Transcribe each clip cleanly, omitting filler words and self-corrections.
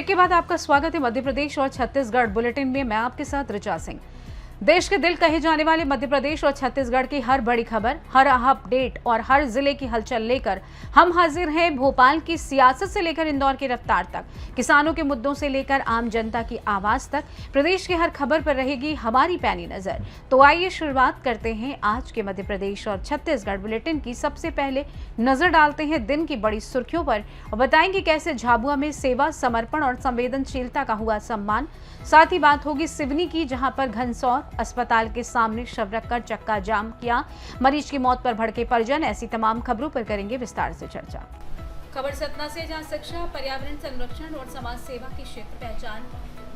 Break के बाद आपका स्वागत है मध्य प्रदेश और छत्तीसगढ़ बुलेटिन में। मैं आपके साथ ऋचा सिंह। देश के दिल कहे जाने वाले मध्य प्रदेश और छत्तीसगढ़ की हर बड़ी खबर, हर अपडेट और हर जिले की हलचल लेकर हम हाजिर हैं। भोपाल की सियासत से लेकर इंदौर की रफ्तार तक, किसानों के मुद्दों से लेकर आम जनता की आवाज तक, प्रदेश की हर खबर पर रहेगी हमारी पैनी नजर। तो आइए शुरुआत करते हैं आज के मध्य प्रदेश और छत्तीसगढ़ बुलेटिन की। सबसे पहले नजर डालते हैं दिन की बड़ी सुर्खियों पर और बताएंगे कैसे झाबुआ में सेवा, समर्पण और संवेदनशीलता का हुआ सम्मान। साथ ही बात होगी सिवनी की, जहां पर घनसौर अस्पताल के सामने शव रखकर चक्का जाम किया, मरीज की मौत पर भड़के परिजन। ऐसी तमाम खबरों पर करेंगे विस्तार से चर्चा। खबर सतना से, जहां शिक्षा, पर्यावरण संरक्षण और समाज सेवा की क्षेत्र पहचान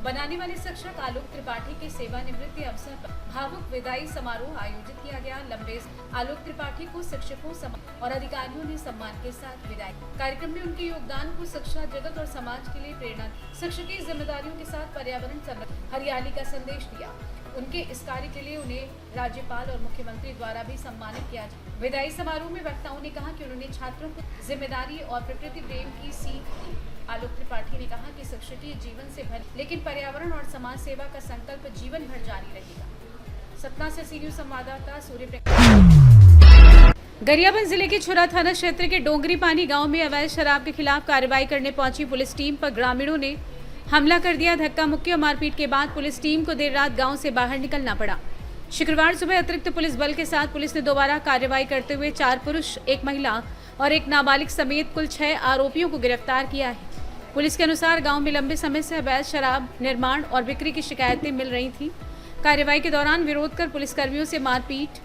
बनाने वाले शिक्षक आलोक त्रिपाठी के सेवानिवृत्ति अवसर पर भावुक विदाई समारोह आयोजित किया गया। लंबे आलोक त्रिपाठी को शिक्षकों और अधिकारियों ने सम्मान के साथ विदाई। कार्यक्रम में उनके योगदान को शिक्षा जगत और समाज के लिए प्रेरणा, शिक्षक की जिम्मेदारियों के साथ पर्यावरण संरक्षण, हरियाली का संदेश दिया। उनके इस कार्य के लिए उन्हें राज्यपाल और मुख्यमंत्री द्वारा भी सम्मानित किया। विदाई समारोह में वक्ताओं ने कहा कि उन्होंने छात्रों को जिम्मेदारी और प्रकृति प्रेम की सीख दी। आलोक त्रिपाठी ने कहा कि शिक्षकीय जीवन से भर, लेकिन पर्यावरण और समाज सेवा का संकल्प जीवन भर जारी रहेगा। सतना से सी न्यूज संवाददाता सूर्य प्रकाश। गरियाबंद जिले के छुरा थाना क्षेत्र के डोंगरी पानी गांव में अवैध शराब के खिलाफ कार्रवाई करने पहुंची पुलिस टीम पर ग्रामीणों ने हमला कर दिया। धक्का मुक्की और मारपीट के बाद पुलिस टीम को देर रात गांव से बाहर निकलना पड़ा। शुक्रवार सुबह अतिरिक्त पुलिस बल के साथ पुलिस ने दोबारा कार्रवाई करते हुए 4 पुरुष, 1 महिला और 1 नाबालिग समेत कुल 6 आरोपियों को गिरफ्तार किया है। पुलिस के अनुसार गांव में लंबे समय से अवैध शराब निर्माण और बिक्री की शिकायतें मिल रही थीं। कार्रवाई के दौरान विरोध कर पुलिसकर्मियों से मारपीट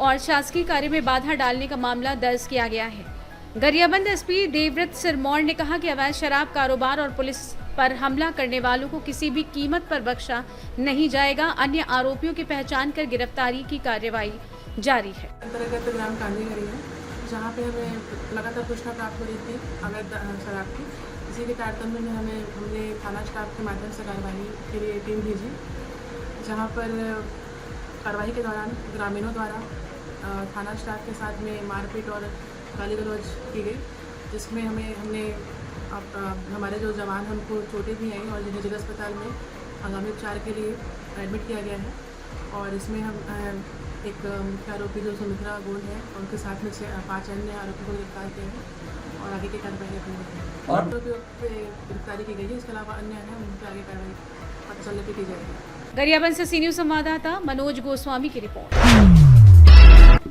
और शासकीय कार्य में बाधा डालने का मामला दर्ज किया गया है। गरियाबंद एसपी देवव्रत सिरमौर ने कहा कि अवैध शराब कारोबार और पुलिस पर हमला करने वालों को किसी भी कीमत पर बख्शा नहीं जाएगा। अन्य आरोपियों की पहचान कर गिरफ्तारी की कार्रवाई जारी है। अंतर्गत ग्राम कांदीगरी है, जहाँ पे हमें लगातार सूचना प्राप्त हो रही थी अवैध शराब की। इसी के तारतम्य में हमने थाना स्टाफ के माध्यम से कार्रवाई के लिए टीम भेजी, जहाँ पर कार्रवाई के दौरान ग्रामीणों द्वारा थाना स्टाफ के साथ में मारपीट और गाली गलौज की गई, जिसमें हमने हमारे जो जवान हमको चोटें भी आई और जिन्हें जिला अस्पताल में आगामी उपचार के लिए एडमिट किया गया है। और इसमें हम एक मुख्य आरोपी जो सुमित्रा गोंड है, उनके साथ में 5 अन्य आरोपियों को गिरफ्तार किया है और आगे की कार्रवाई अपनी है। आरोपियों पे गिरफ्तारी की गई है, इसके अलावा अन्य है उन पर आगे कार्रवाई पता चलने पर की जाएगी। गरियाबंद से सी न्यूज संवाददाता मनोज गोस्वामी की रिपोर्ट।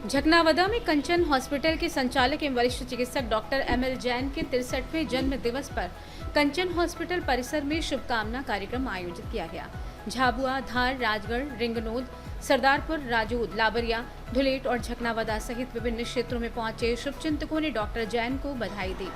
झकनावदा में कंचन हॉस्पिटल के संचालक एवं वरिष्ठ चिकित्सक डॉक्टर ML जैन के 63वें जन्म दिवस पर कंचन हॉस्पिटल परिसर में शुभकामना कार्यक्रम आयोजित किया गया। झाबुआ, धार, राजगढ़, रिंगनोद, सरदारपुर, राजूद, लाबरिया, धुलेट और झकनावदा सहित विभिन्न क्षेत्रों में पहुंचे शुभचिंतकों ने डॉक्टर जैन को बधाई दी।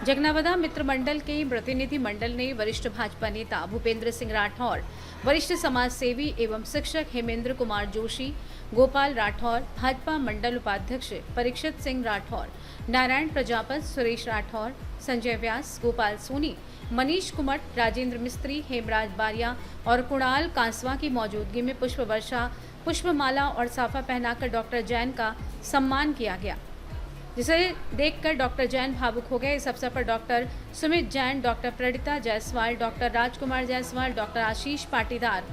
झकनावदा मित्र मंडल के प्रतिनिधि मंडल ने वरिष्ठ भाजपा नेता भूपेंद्र सिंह राठौर, वरिष्ठ समाज सेवी एवं शिक्षक हेमेंद्र कुमार जोशी, गोपाल राठौर, भाजपा मंडल उपाध्यक्ष परीक्षित सिंह राठौर, नारायण प्रजापत, सुरेश राठौर, संजय व्यास, गोपाल सोनी, मनीष कुमट, राजेंद्र मिस्त्री, हेमराज बारिया और कुणाल कांसवा की मौजूदगी में पुष्प वर्षा, पुष्पमाला और साफा पहनाकर डॉक्टर जैन का सम्मान किया गया, जिसे देखकर डॉक्टर जैन भावुक हो गए। इस अवसर पर doctor Sumit Jain, doctor Pranita Jaiswal, doctor Rajkumar Jaiswal, doctor Ashish Patidar,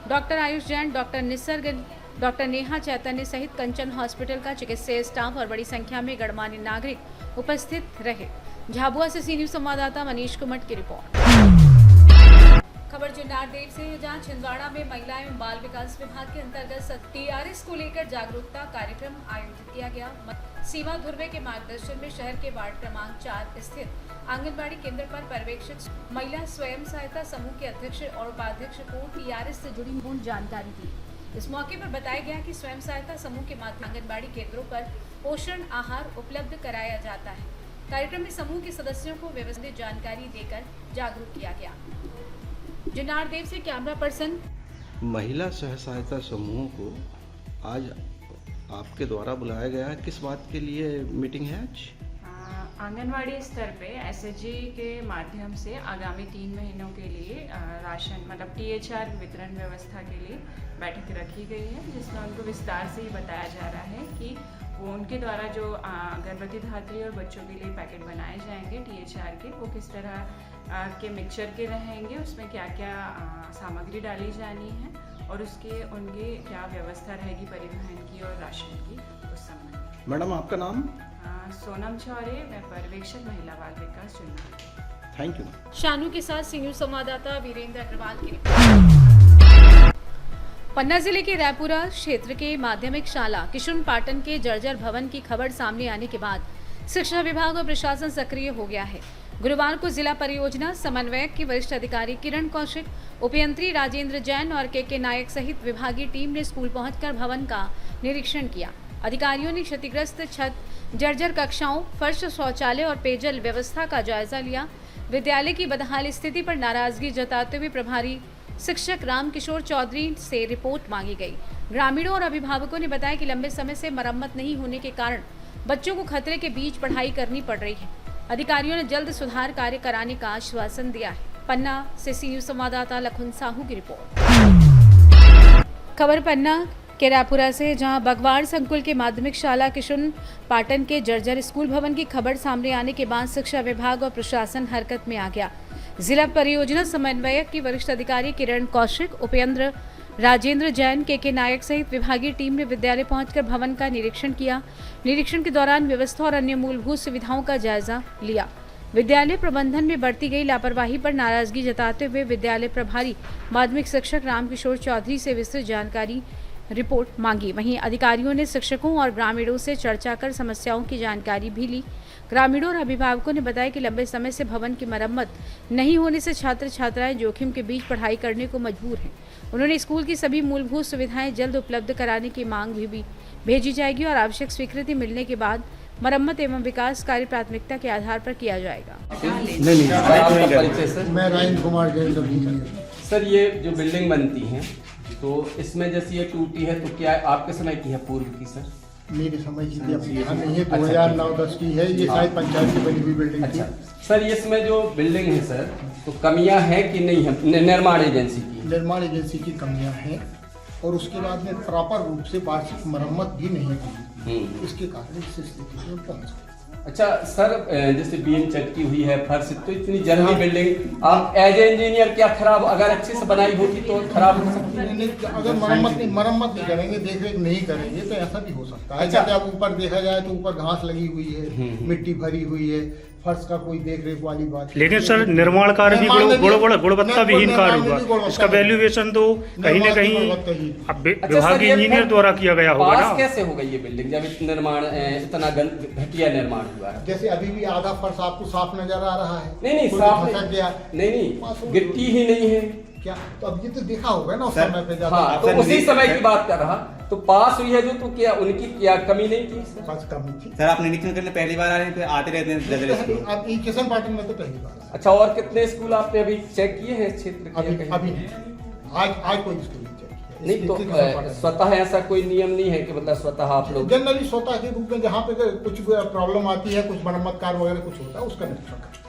doctor Ayush Jain, doctor Nisarg, doctor Neha Chaitanya सहित कंचन हॉस्पिटल का चिकित्सीय स्टाफ और बड़ी संख्या में गणमान्य नागरिक उपस्थित रहे। झाबुआ से सी न्यूज संवाददाता मनीष कुमट की रिपोर्ट। खबर जुन्नारदेव से, जहां छिंदवाड़ा में महिला एवं बाल विकास विभाग के अंतर्गत TRS को लेकर जागरूकता कार्यक्रम आयोजित किया गया। सीमा धुर्वे के मार्गदर्शन में शहर के वार्ड क्रमांक 4 स्थित आंगनबाड़ी केंद्र पर पर्यवेक्षक महिला स्वयं सहायता समूह के अध्यक्ष और उपाध्यक्ष को TRS से जुड़ी पूर्ण जानकारी दी। इस मौके पर बताया गया कि स्वयं सहायता समूह के माध्यम आंगनबाड़ी केंद्रों पर पोषण आहार उपलब्ध कराया जाता है। कार्यक्रम में समूह के सदस्यों को व्यवस्थित जानकारी देकर जागरूक किया गया। जुन्नारदेव से कैमरा पर्सन। महिला स्व सहायता समूह को आज आपके द्वारा बुलाया गया है, किस बात के लिए मीटिंग है आज? आंगनवाड़ी स्तर पे SHG के माध्यम से आगामी 3 महीनों के लिए राशन मतलब THR वितरण व्यवस्था के लिए बैठक रखी गई है, जिसमें उनको विस्तार से ही बताया जा रहा है कि वो उनके द्वारा जो गर्भवती धात्री और बच्चों के लिए पैकेट बनाए जाएंगे THR के, वो किस तरह के मिक्सचर के रहेंगे, उसमें क्या क्या सामग्री डाली जानी है और उनकी क्या व्यवस्था रहेगी परिवहन की और राशन की, उस संबंध। मैडम आपका नाम? सोनम चौरे, मैं पर्यवेक्षक महिला बाल विकास चुनाव। Thank you. शानू के साथ सीनियर संवाददाता वीरेंद्र अग्रवाल की रिपोर्ट। पन्ना जिले के रायपुरा क्षेत्र के माध्यमिक शाला किशुन पाटन के जर्जर भवन की खबर सामने आने के बाद शिक्षा विभाग और प्रशासन सक्रिय हो गया है। गुरुवार को जिला परियोजना समन्वयक की वरिष्ठ अधिकारी किरण कौशिक, उपयंत्री राजेंद्र जैन और के नायक सहित विभागीय टीम ने स्कूल पहुंचकर भवन का निरीक्षण किया। अधिकारियों ने क्षतिग्रस्त छत, जर्जर कक्षाओं, फर्श, शौचालय और पेयजल व्यवस्था का जायजा लिया। विद्यालय की बदहाल स्थिति पर नाराजगी जताते हुए प्रभारी शिक्षक रामकिशोर चौधरी से रिपोर्ट मांगी गई। ग्रामीणों और अभिभावकों ने बताया कि लंबे समय से मरम्मत नहीं होने के कारण बच्चों को खतरे के बीच पढ़ाई करनी पड़ रही है। अधिकारियों ने जल्द सुधार कार्य कराने का आश्वासन दिया है। पन्ना से सीनियर संवाददाता लखन साहू की रिपोर्ट। खबर पन्ना के रायपुरा से, जहां बगवाड़ संकुल के माध्यमिक शाला किशुन पाटन के जर्जर स्कूल भवन की खबर सामने आने के बाद शिक्षा विभाग और प्रशासन हरकत में आ गया। जिला परियोजना समन्वयक की वरिष्ठ अधिकारी किरण कौशिक, उपयंत्र राजेंद्र जैन, के नायक सहित विभागीय टीम ने विद्यालय पहुंचकर भवन का निरीक्षण किया। निरीक्षण के दौरान व्यवस्था और अन्य मूलभूत सुविधाओं का जायजा लिया। विद्यालय प्रबंधन में बरती गई लापरवाही पर नाराजगी जताते हुए विद्यालय प्रभारी माध्यमिक शिक्षक रामकिशोर चौधरी से विस्तृत जानकारी रिपोर्ट मांगी। वहीं अधिकारियों ने शिक्षकों और ग्रामीणों से चर्चा कर समस्याओं की जानकारी भी ली। ग्रामीणों और अभिभावकों ने बताया कि लंबे समय से भवन की मरम्मत नहीं होने से छात्र छात्राएं जोखिम के बीच पढ़ाई करने को मजबूर हैं। उन्होंने स्कूल की सभी मूलभूत सुविधाएं जल्द उपलब्ध कराने की मांग भी भेजी जाएगी और आवश्यक स्वीकृति मिलने के बाद मरम्मत एवं विकास कार्य प्राथमिकता के आधार पर किया जाएगा। मैं राजेंद्र कुमार जैन। सर, ये जो बिल्डिंग बनती है तो इसमें जैसे ये टूटी है तो क्या आपके समय की है, पूर्व की? सर मेरे समय की यहाँ नहीं है, 2009-10 की है ये। शायद पंचायत की बनी हुई बिल्डिंग थी। सर, इसमें जो बिल्डिंग है सर, तो कमियां हैं कि नहीं है निर्माण एजेंसी की? निर्माण एजेंसी की कमियां हैं और उसके बाद में प्रॉपर रूप से वार्षिक मरम्मत भी नहीं हुई। इसके कारण इस स्थिति में पहुंच गए। अच्छा सर, जैसे बीम चटकी हुई है, फर्श, तो इतनी जल्दी बिल्डिंग आप एज ए इंजीनियर क्या खराब, अगर अच्छे से बनाई होगी तो खराब हो सकती है? अगर मरम्मत नहीं करेंगे, देख रेख नहीं करेंगे तो ऐसा भी हो सकता है। अच्छा, जैसे आप ऊपर देखा जाए तो ऊपर घास लगी हुई है, मिट्टी भरी हुई है, फर्श का कोई देख रेख वाली बात। लेकिन सर निर्माण कार्य भी गुणवत्ता विहीन कार्य हुआ, इसका वैल्यूएशन तो कहीं न कहीं विभागीय इंजीनियर द्वारा किया गया होगा ना। कैसे हो गई ये बिल्डिंग जब निर्माण इतना घटिया निर्माण हुआ है? जैसे अभी भी आधा फर्श आपको साफ नजर आ रहा है। नहीं साफ नहीं, गिट्टी ही नहीं है क्या? तो अब ये तो देखा होगा ना उस समय पे। हाँ, तो उसी समय की बात कर रहा, तो पास हुई है जो, तो क्या उनकी क्या कमी नहीं थी? बस कमी थी। सर, आप निरीक्षण करने पहली बार आ रहे हैं, आते रहते हैं? अब किशन पाटन में तो पहली बार। अच्छा, और कितने स्कूल आपने अभी चेक किए हैं क्षेत्र के? अभी आज कोई स्कूल नहीं। तो स्वतः ऐसा कोई नियम नहीं है कि मतलब स्वतः आप लोग? जनरली स्वतः के रूप में जहाँ पे कुछ प्रॉब्लम आती है, कुछ मरम्मत कार्य वगैरह कुछ होता है, उसका निरीक्षण करते हैं।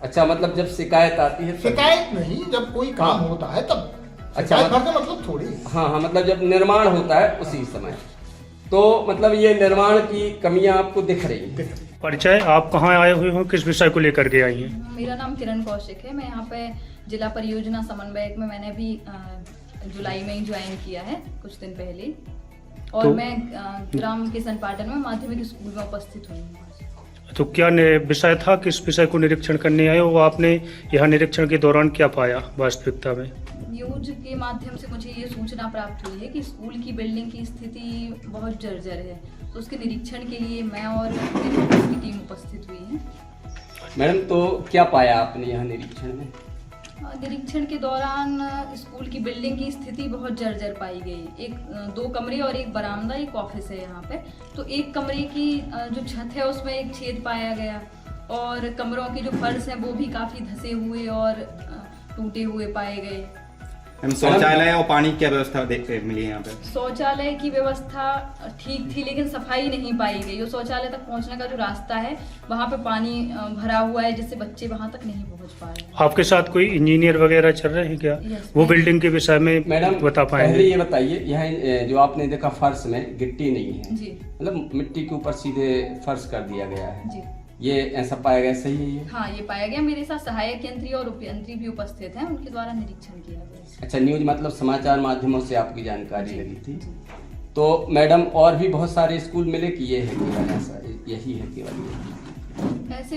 अच्छा, मतलब जब शिकायत आती है? शिकायत नहीं, जब कोई काम होता है तब। अच्छा, मतलब थोड़ी। हाँ, मतलब जब निर्माण होता है उसी समय। तो मतलब ये निर्माण की कमियां आपको दिख रही हैं। परिचय, आप कहाँ आए हुए हो, किस विषय को लेकर के आई हैं? मेरा नाम किरण कौशिक है। मैं यहाँ पे जिला परियोजना समन्वयक में मैंने अभी जुलाई में ही ज्वाइन किया है, कुछ दिन पहले। और तो, मैं ग्राम किशन पाटन में माध्यमिक स्कूल में उपस्थित हुई हूँ। तो क्या विषय था, किस विषय को निरीक्षण करने आए हो? आपने यहाँ निरीक्षण के दौरान क्या पाया वास्तविकता में? न्यूज के माध्यम से मुझे ये सूचना प्राप्त हुई है कि स्कूल की बिल्डिंग की स्थिति बहुत जर्जर है, तो उसके निरीक्षण के लिए मैं और मेरी टीम उपस्थित हुई है। मैडम, तो क्या पाया आपने यहाँ निरीक्षण में? निरीक्षण के दौरान स्कूल की बिल्डिंग की स्थिति बहुत जर्जर पाई गई। 2 कमरे और एक बरामदा, एक ऑफिस है यहाँ पे। तो एक कमरे की जो छत है उसमें एक छेद पाया गया और कमरों के जो फर्श हैं वो भी काफ़ी धसे हुए और टूटे हुए पाए गए। हम शौचालय और पानी की क्या व्यवस्था मिली है यहाँ पे? शौचालय की व्यवस्था ठीक थी, लेकिन सफाई नहीं पाई गई। और शौचालय तक पहुंचने का जो रास्ता है वहाँ पे पानी भरा हुआ है, जिससे बच्चे वहाँ तक नहीं पहुँच पा रहे हैं। आपके साथ कोई इंजीनियर वगैरह चल रहे हैं क्या? वो बिल्डिंग के विषय में मैडम बता पाएंगे? पहले ये बताइए, यहाँ जो आपने देखा फर्श में गिट्टी नहीं है जी, मतलब मिट्टी के ऊपर सीधे फर्श कर दिया गया है जी, ये ऐसा पाया गया, सही है ये? हाँ, ये पाया गया। मेरे साथ सहायक यंत्री और उपयंत्री भी उपस्थित हैं, उनके द्वारा निरीक्षण किया गया। अच्छा, न्यूज मतलब समाचार माध्यमों से आपकी जानकारी लगी थी। जी। तो मैडम और भी बहुत सारे स्कूल मिले कि ये है केवल ऐसा, यही है केवल ये? ऐसे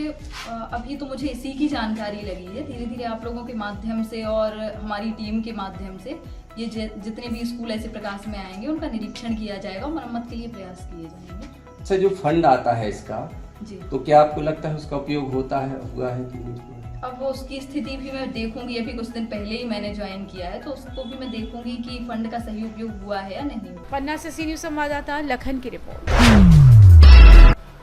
अभी तो मुझे इसी की जानकारी लगी है। धीरे धीरे आप लोगों के माध्यम से और हमारी टीम के माध्यम से ये जितने भी स्कूल ऐसे प्रकाश में आएंगे उनका निरीक्षण किया जाएगा और मरम्मत के लिए प्रयास किए जाएंगे। अच्छा, जो फंड आता है इसका, जी, तो क्या आपको लगता है उसका उपयोग होता है, हुआ है कि नहीं? अब वो उसकी स्थिति भी मैं देखूंगी। अभी कुछ दिन पहले ही मैंने ज्वाइन किया है, तो उसको भी मैं देखूंगी कि फंड का सही उपयोग हुआ है या नहीं। पन्ना से सी न्यूज संवाददाता लखन की रिपोर्ट।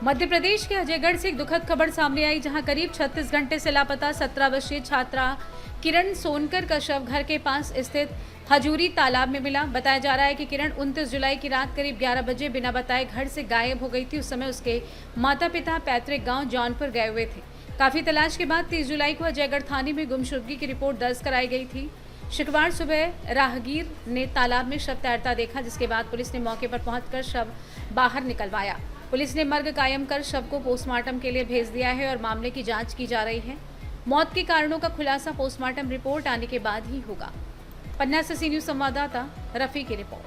मध्य प्रदेश के अजयगढ़ से एक दुखद खबर सामने आई, जहां करीब 36 घंटे से लापता 17 वर्षीय छात्रा किरण सोनकर का शव घर के पास स्थित हजूरी तालाब में मिला। बताया जा रहा है कि किरण 29 जुलाई की रात करीब 11 बजे बिना बताए घर से गायब हो गई थी। उस समय उसके माता पिता पैतृक गांव जौनपुर गए हुए थे। काफी तलाश के बाद 30 जुलाई को अजयगढ़ थाने में गुमशुदगी की रिपोर्ट दर्ज कराई गई थी। शुक्रवार सुबह राहगीर ने तालाब में शव तैरता देखा, जिसके बाद पुलिस ने मौके पर पहुंचकर शव बाहर निकलवाया। पुलिस ने मर्ग कायम कर शव को पोस्टमार्टम के लिए भेज दिया है और मामले की जांच की जा रही है। मौत के कारणों का खुलासा पोस्टमार्टम रिपोर्ट आने के बाद ही होगा। पन्ना से सी न्यूज संवाददाता रफी की रिपोर्ट।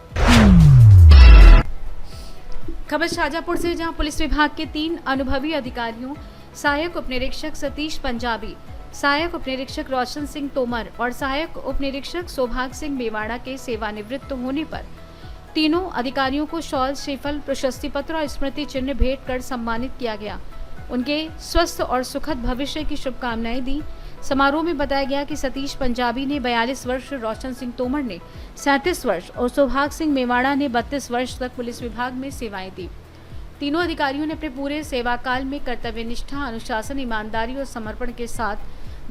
खबर शाजापुर से, जहां पुलिस विभाग के 3 अनुभवी अधिकारियों सहायक उपनिरीक्षक सतीश पंजाबी, सहायक उपनिरीक्षक रोशन सिंह तोमर और सहायक उपनिरीक्षक सौभाग सिंह मेवाड़ा के सेवानिवृत्त होने पर तीनों अधिकारियों को शॉल, श्रीफल, प्रशस्ति पत्र और स्मृति चिन्ह भेंट कर सम्मानित किया गया। उनके स्वस्थ और सुखद भविष्य की शुभकामनाएं दी। समारोह में बताया गया कि सतीश पंजाबी ने 42 वर्ष, रोशन सिंह तोमर ने 37 वर्ष और सौभाग सिंह मेवाड़ा ने 32 वर्ष तक पुलिस विभाग में सेवाएं दी। तीनों अधिकारियों ने अपने पूरे सेवाकाल में कर्तव्यनिष्ठा, अनुशासन, ईमानदारी और समर्पण के साथ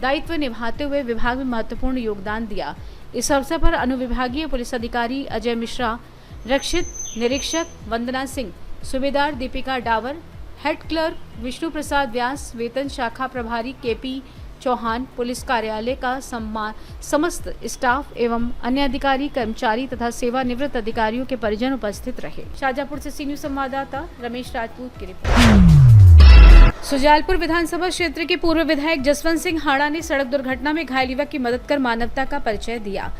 दायित्व निभाते हुए विभाग में महत्वपूर्ण योगदान दिया। इस अवसर पर अनुविभागीय पुलिस अधिकारी अजय मिश्रा, रक्षित निरीक्षक वंदना सिंह, सूबेदार दीपिका डावर, हेड क्लर्क विष्णु प्रसाद व्यास, वेतन शाखा प्रभारी केपी चौहान, पुलिस कार्यालय का समस्त स्टाफ एवं अन्य अधिकारी, कर्मचारी तथा सेवानिवृत्त अधिकारियों के परिजन उपस्थित रहे। शाजापुर से सी न्यूज संवाददाता रमेश राजपूत की रिपोर्ट। सुजालपुर विधानसभा क्षेत्र के पूर्व विधायक जसवंत सिंह हाड़ा ने सड़क दुर्घटना में घायल युवक की मदद कर मानवता का परिचय दिया।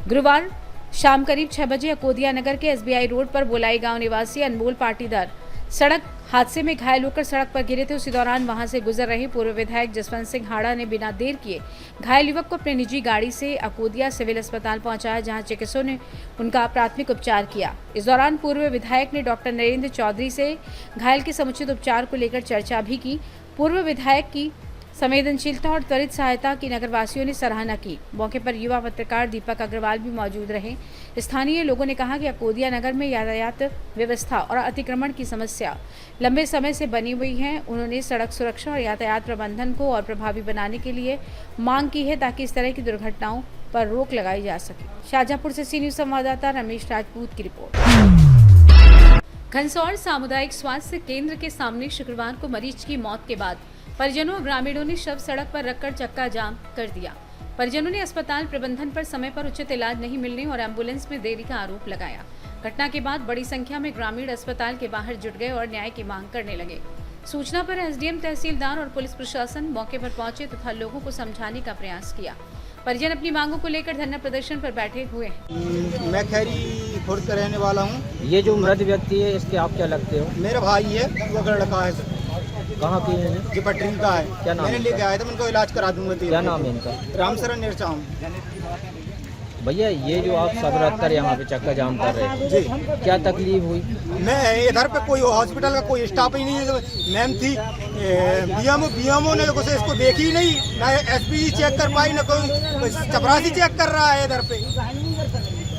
गुरुवार शाम करीब 6 बजे अकोदिया नगर के SBI रोड पर बोलाई गांव निवासी अनमोल पाटीदार सड़क हादसे में घायल होकर सड़क पर गिरे थे। उसी दौरान वहां से गुजर रहे पूर्व विधायक जसवंत सिंह हाड़ा ने बिना देर किए घायल युवक को अपनी निजी गाड़ी से अकोदिया सिविल अस्पताल पहुंचाया, जहां चिकित्सकों ने उनका प्राथमिक उपचार किया। इस दौरान पूर्व विधायक ने डॉक्टर नरेंद्र चौधरी से घायल के समुचित उपचार को लेकर चर्चा भी की। पूर्व विधायक की संवेदनशीलता और त्वरित सहायता की नगरवासियों ने सराहना की। मौके पर युवा पत्रकार दीपक अग्रवाल भी मौजूद रहे। स्थानीय लोगों ने कहा कि अकोदिया नगर में यातायात व्यवस्था और अतिक्रमण की समस्या लंबे समय से बनी हुई है। उन्होंने सड़क सुरक्षा और यातायात प्रबंधन को और प्रभावी बनाने के लिए मांग की है, ताकि इस तरह की दुर्घटनाओं पर रोक लगाई जा सके। शाजापुर से सी न्यूज संवाददाता रमेश राजपूत की रिपोर्ट। घनसौर सामुदायिक स्वास्थ्य केंद्र के सामने शुक्रवार को मरीज की मौत के बाद परिजनों और ग्रामीणों ने शव सड़क पर रखकर चक्का जाम कर दिया। परिजनों ने अस्पताल प्रबंधन पर समय पर उचित इलाज नहीं मिलने और एम्बुलेंस में देरी का आरोप लगाया। घटना के बाद बड़ी संख्या में ग्रामीण अस्पताल के बाहर जुट गए और न्याय की मांग करने लगे। सूचना पर SDM, तहसीलदार और पुलिस प्रशासन मौके पर पहुंचे तथा लोगों को समझाने का प्रयास किया। परिजन अपनी मांगों को लेकर धरना प्रदर्शन पर बैठे हुए हैं। मैं खैरी खुर्द का रहने वाला हूँ। ये जो मृत व्यक्ति है, इसके आप क्या लगते हो? मेरा भाई है, वो लड़का है। कहाँ की है? जो पटरी का है। क्या नाम? मैंने लेके आया था, उनको इलाज करा दूंगा। क्या नाम है इनका? रामसरन निरचाम। भैया, ये जो आप सब रख कर यहाँ पे चक्का जाम कर रहे हैं जी, क्या तकलीफ हुई? मैं इधर पे कोई हॉस्पिटल का कोई स्टाफ ही नहीं है। मैम थी, BMO ने कुछ इसको देखी ही नहीं, ना SP चेक कर पाई, ना कोई चपरासी चेक कर रहा है। इधर पे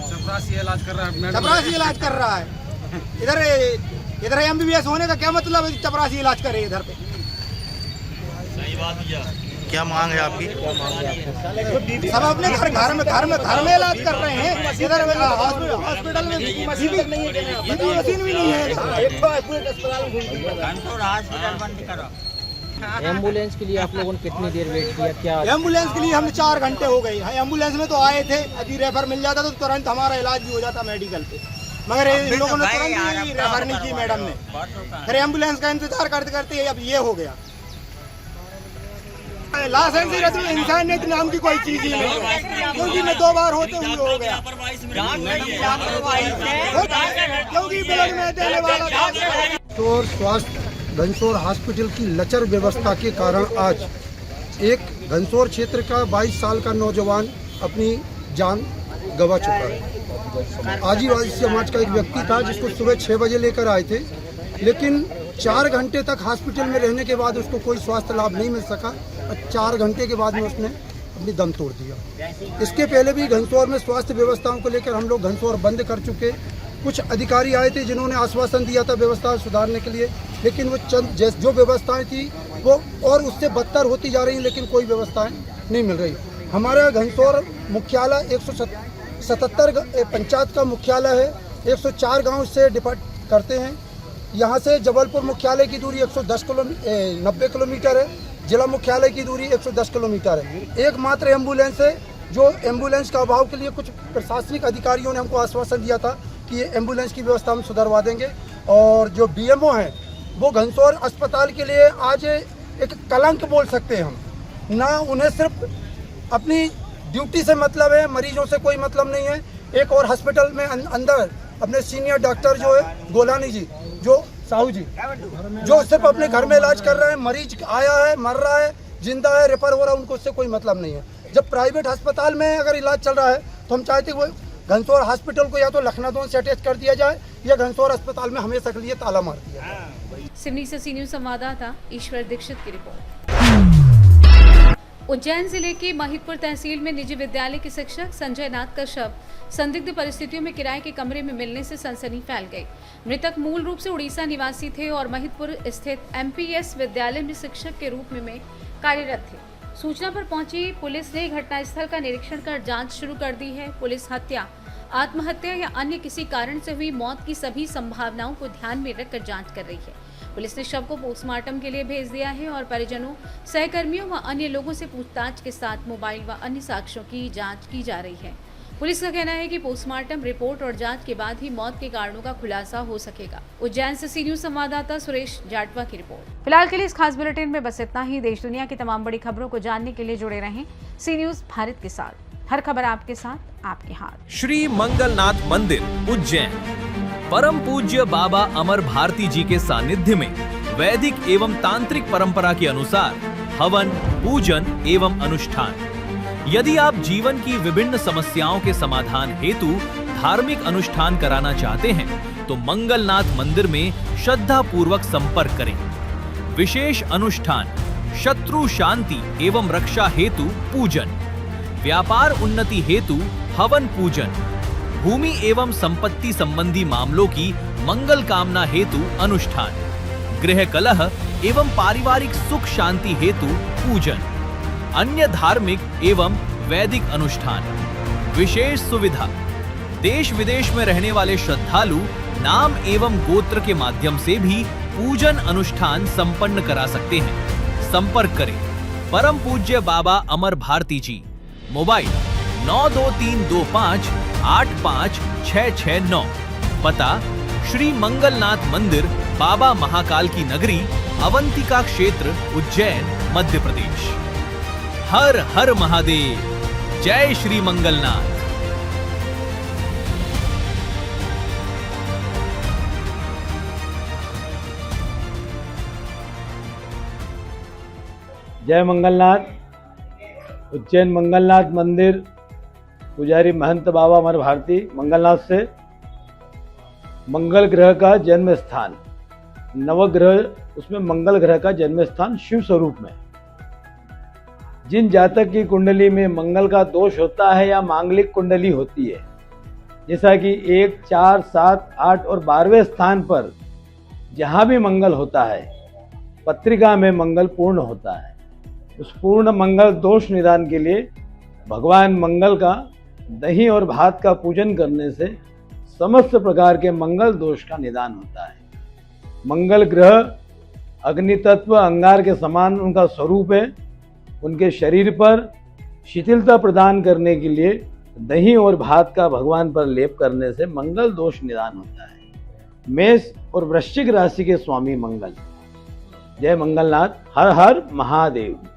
चपरासी इलाज कर रहा है। इधर MBBS होने का क्या मतलब है? चपरासी इलाज करे इधर पे। सही बात क्या मांग है आपकी? सब अपने घर में इलाज कर रहे हैं। इधर हॉस्पिटल में मशीन भी नहीं है। एम्बुलेंस के लिए आप लोगों ने कितनी देर वेट किया? क्या एम्बुलेंस के लिए हमने 4 घंटे हो गए। एम्बुलेंस में तो आए थे, यदि रेफर मिल जाता तो तुरंत हमारा इलाज भी हो जाता मेडिकल पे, मगर इन लोगों ने तुरंत ही रेफर नहीं की मैडम ने। फिर एम्बुलेंस का इंतजार करते करते अब ये हो गया। लाइसेंस रद्द, इंसानियत नाम की कोई चीज ही नहीं, क्योंकि मैं 2 बार होते हुए हो गया, क्योंकि ब्लड में देने वाला घनसोर स्वास्थ्य घनसोर हॉस्पिटल की लचर व्यवस्था के कारण आज एक घनसोर क्षेत्र का 22 साल का नौजवान अपनी जान गंवा चुका है। आदिवासी समाज का एक व्यक्ति था जिसको सुबह 6 बजे लेकर आए थे, लेकिन 4 घंटे तक हॉस्पिटल में रहने के बाद उसको कोई स्वास्थ्य लाभ नहीं मिल सका और 4 घंटे के बाद में उसने अपनी दम तोड़ दिया। इसके पहले भी घनसोर में स्वास्थ्य व्यवस्थाओं को लेकर हम लोग घनसोर बंद कर चुके। कुछ अधिकारी आए थे जिन्होंने आश्वासन दिया था व्यवस्था सुधारने के लिए, लेकिन वो जो व्यवस्थाएं थी वो और उससे बदतर होती जा रही, लेकिन कोई व्यवस्थाएं नहीं मिल रही। हमारा घनसोर मुख्यालय 177 पंचायत का मुख्यालय है, 104 गाँव से डिपार्ट करते हैं। यहाँ से जबलपुर मुख्यालय की दूरी 90 किलोमीटर है, जिला मुख्यालय की दूरी 110 किलोमीटर है। एकमात्र एम्बुलेंस है, जो एम्बुलेंस का अभाव के लिए कुछ प्रशासनिक अधिकारियों ने हमको आश्वासन दिया था कि ये एम्बुलेंस की व्यवस्था हम सुधरवा देंगे। और जो बीएमओ हैं वो घनसोर अस्पताल के लिए आज एक कलंक बोल सकते हैं हम ना। उन्हें सिर्फ अपनी ड्यूटी से मतलब है, मरीजों से कोई मतलब नहीं है। एक और हॉस्पिटल में अंदर अपने सीनियर डॉक्टर जो है गोलानी जी, जो साहू जी, जो सिर्फ अपने घर में इलाज कर रहे हैं। मरीज आया है, मर रहा है, जिंदा है, रेफर हो रहा है, उनको उससे कोई मतलब नहीं है। जब प्राइवेट अस्पताल में अगर इलाज चल रहा है तो हम चाहते वो घनसोर हॉस्पिटल को या तो लखनऊ से अटैच कर दिया जाए या घनसोर अस्पताल में हमेशा के लिए ताला मार दिया जाए। सिवनी से सी न्यूज संवाददाता ईश्वर दीक्षित की रिपोर्ट। उज्जैन जिले की महिदपुर तहसील में निजी विद्यालय के शिक्षक संजय नाथ का शव संदिग्ध परिस्थितियों में किराए के कमरे में मिलने से सनसनी फैल गई। मृतक मूल रूप से उड़ीसा निवासी थे और महिदपुर स्थित एमपीएस विद्यालय में शिक्षक के रूप में कार्यरत थे। सूचना पर पहुंची पुलिस ने घटनास्थल का निरीक्षण कर जांच शुरू कर दी है। पुलिस हत्या, आत्महत्या या अन्य किसी कारण से हुई मौत की सभी संभावनाओं को ध्यान में रखकर जांच कर रही है। पुलिस ने शव को पोस्टमार्टम के लिए भेज दिया है और परिजनों, सहकर्मियों व अन्य लोगों से पूछताछ के साथ मोबाइल व अन्य साक्ष्यों की जांच की जा रही है। पुलिस का कहना है कि पोस्टमार्टम रिपोर्ट और जांच के बाद ही मौत के कारणों का खुलासा हो सकेगा। उज्जैन से सी न्यूज संवाददाता सुरेश जाटवा की रिपोर्ट। फिलहाल के लिए इस खास बुलेटिन में बस इतना ही। देश दुनिया की तमाम बड़ी खबरों को जानने के लिए जुड़े रहें सी न्यूज भारत के साथ। हर खबर आपके साथ, आपके हाथ। श्री मंगलनाथ मंदिर उज्जैन, परम पूज्य बाबा अमर भारती जी के सानिध्य में वैदिक एवं तांत्रिक परंपरा के अनुसार हवन, पूजन एवं अनुष्ठान। यदि आप जीवन की विभिन्न समस्याओं के समाधान हेतु धार्मिक अनुष्ठान कराना चाहते हैं तो मंगलनाथ मंदिर में श्रद्धा पूर्वक संपर्क करें। विशेष अनुष्ठान, शत्रु शांति एवं रक्षा हेतु पूजन, व्यापार उन्नति हेतु हवन पूजन, भूमि एवं संपत्ति संबंधी मामलों की मंगल कामना हेतु अनुष्ठान, गृह कलह एवं पारिवारिक सुख शांति हेतु पूजन, अन्य धार्मिक एवं वैदिक अनुष्ठान। विशेष सुविधा, देश विदेश में रहने वाले श्रद्धालु नाम एवं गोत्र के माध्यम से भी पूजन अनुष्ठान संपन्न करा सकते हैं। संपर्क करें परम पूज्य बाबा अमर भारती जी। मोबाइल 92325 85669। पता श्री मंगलनाथ मंदिर, बाबा महाकाल की नगरी, अवंतिका क्षेत्र, उज्जैन, मध्य प्रदेश। हर हर महादेव, जय श्री मंगलनाथ। जय मंगलनाथ। उज्जैन मंगलनाथ मंदिर, पुजारी महंत बाबा अमर भारती मंगलनाथ से। मंगल ग्रह का जन्म स्थान, नवग्रह, उसमें मंगल ग्रह का जन्म स्थान शिव स्वरूप में। जिन जातक की कुंडली में मंगल का दोष होता है या मांगलिक कुंडली होती है, जैसा कि 1, 4, 7, 8 और 12वें स्थान पर जहाँ भी मंगल होता है, पत्रिका में मंगल पूर्ण होता है। उस पूर्ण मंगल दोष निदान के लिए भगवान मंगल का दही और भात का पूजन करने से समस्त प्रकार के मंगल दोष का निदान होता है। मंगल ग्रह अग्नि तत्व अंगार के समान उनका स्वरूप है। उनके शरीर पर शिथिलता प्रदान करने के लिए दही और भात का भगवान पर लेप करने से मंगल दोष निदान होता है। मेष और वृश्चिक राशि के स्वामी मंगल। जय मंगलनाथ, हर हर महादेव।